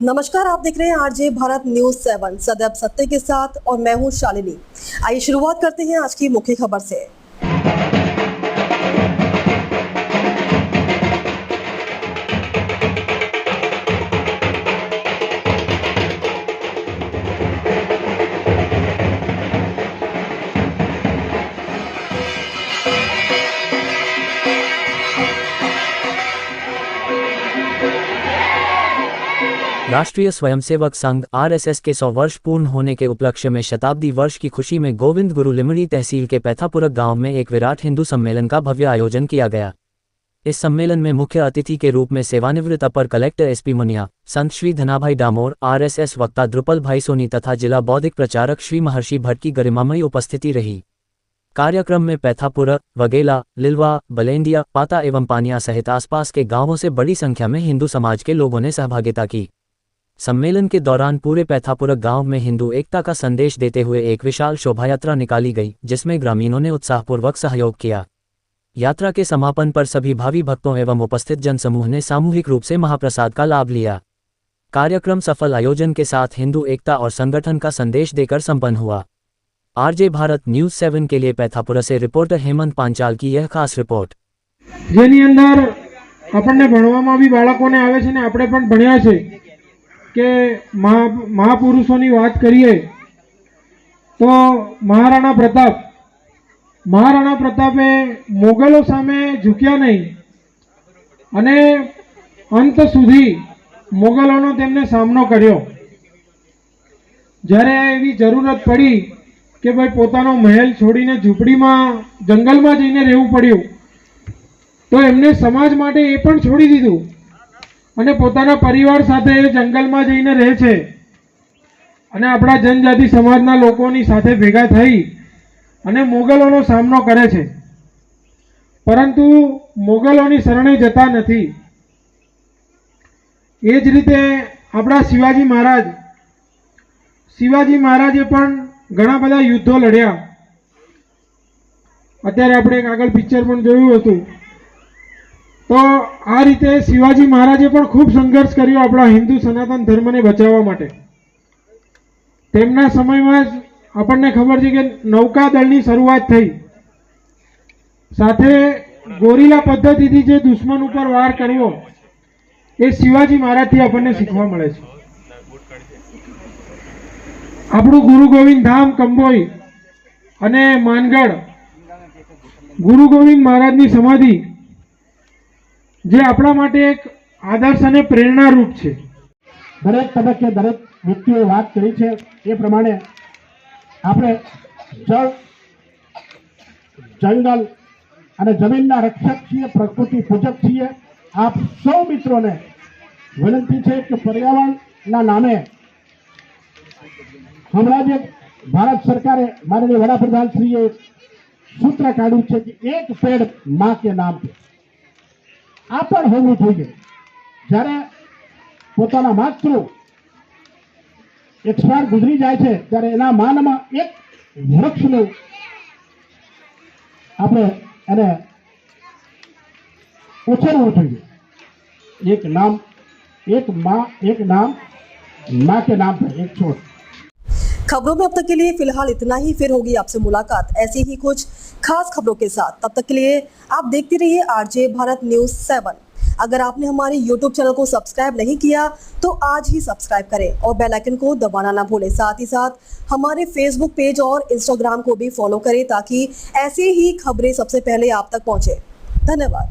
नमस्कार, आप देख रहे हैं आरजे भारत न्यूज 7 सदैव सत्य के साथ और मैं हूं शालिनी। आइए शुरुआत करते हैं आज की मुख्य खबर से। राष्ट्रीय स्वयंसेवक संघ आरएसएस के 100 वर्ष पूर्ण होने के उपलक्ष्य में शताब्दी वर्ष की खुशी में गोविंद गुरु लिमड़ी तहसील के पैथापुरक गांव में एक विराट हिंदू सम्मेलन का भव्य आयोजन किया गया। इस सम्मेलन में मुख्य अतिथि के रूप में सेवानिवृत्त अपर कलेक्टर एसपी मुनिया, संत श्री धनाभाई डामोर, आरएसएस वक्ता द्रुपल भाई सोनी तथा जिला बौद्धिक प्रचारक श्री महर्षि भट्ट की गरिमामयी उपस्थिति रही। कार्यक्रम में पैथापुरक, वगेला, लिलवा, बलेंडिया, पाता एवं पानिया सहित आसपास के गांवों से बड़ी संख्या में हिंदू समाज के लोगों ने सहभागिता की। सम्मेलन के दौरान पूरे पैथापुरक गांव में हिंदू एकता का संदेश देते हुए एक विशाल शोभायात्रा निकाली गई, जिसमें ग्रामीणों ने उत्साहपूर्वक सहयोग किया। यात्रा के समापन पर सभी भावी भक्तों एवं उपस्थित जनसमूह ने सामूहिक रूप से महाप्रसाद का लाभ लिया। कार्यक्रम सफल आयोजन के साथ हिंदू एकता और संगठन का संदेश देकर संपन्न हुआ। आरजे भारत न्यूज 7 के लिए पैथापुरा से रिपोर्टर हेमंत पांचाल की यह खास रिपोर्ट। જેની અંદર આપણને ભણવામાં બી બાળકોને આવે છે ને આપણે પણ ભણ્યા છે કે મહાપુરુષોની વાત કરીએ તો મહારાણા પ્રતાપે મોગલો સામે ઝૂક્યા નહીં અને અંત સુધી મોગલોનો તેમને સામનો કર્યો। જ્યારે એવી જરૂરત પડી કે ભાઈ પોતાનો મહેલ છોડીને ઝૂંપડીમાં જંગલમાં જઈને રહેવું પડ્યું તો એમને સમાજ માટે એ પણ છોડી દીધું અને પોતાના પરિવાર સાથે જંગલમાં જઈને રહે છે અને આપણા જનજાતિ સમાજના લોકોની સાથે ભેગા થઈ અને મોગલોનો સામનો કરે છે, પરંતુ મોગલોની શરણે જતા નથી। એ જ રીતે આપણા શિવાજી મહારાજે પણ ઘણા બધા યુદ્ધો લડ્યા। અત્યારે આપણે એક આગળ પિક્ચર પણ જોયું હતું। તો આ રીતે શિવાજી મહારાજે પણ ખૂબ સંઘર્ષ કર્યો આપણા હિન્દુ સનાતન ધર્મને બચાવવા માટે। તેમના સમયમાં જ આપણને ખબર છે કે નૌકાદળની શરૂઆત થઈ, સાથે ગોરીલા પદ્ધતિથી જે દુશ્મન ઉપર વાર કરવો એ શિવાજી મહારાજથી આપણને શીખવા મળે છે। આપણું ગુરુ ગોવિંદ ધામ કંબોઈ અને માનગઢ ગુરુ ગોવિંદ મહારાજની સમાધિ જે આપણા માટે એક આદર્શ અને પ્રેરણારૂપ છે। દરેક તબક્કે દરેક વ્યક્તિઓએ વાત કરી છે એ પ્રમાણે આપણે જળ, જંગલ અને જમીનના રક્ષક છીએ, પ્રકૃતિ પૂજક છીએ। આપ સૌ મિત્રોને વિનંતી છે કે પર્યાવરણના નામે હમણાં જે ભારત સરકારે માનનીય વડાપ્રધાનશ્રીએ સૂત્ર કાઢ્યું છે કે એક પેડ માં કે નામ पे આ પણ હોવું જોઈએ। જ્યારે પોતાના માતૃ એક્સપાયર ગુજરી જાય છે ત્યારે એના માનમાં એક વૃક્ષનું આપણે એને ઉછેરવું જોઈએ। એક નામ, એક माँ, एक नाम, माँ के नाम पर एक छोड़। खबरों में अब तक के लिए फिलहाल इतना ही। फिर होगी आपसे मुलाकात ऐसी ही कुछ खास खबरों के साथ। तब तक के लिए आप देखते रहिए आरजे भारत न्यूज 7। अगर आपने हमारे YouTube चैनल को सब्सक्राइब नहीं किया तो आज ही सब्सक्राइब करें और बेल आइकन को दबाना ना भूलें। साथ ही साथ हमारे Facebook पेज और Instagram को भी फॉलो करें ताकि ऐसी ही खबरें सबसे पहले आप तक पहुंचे। धन्यवाद।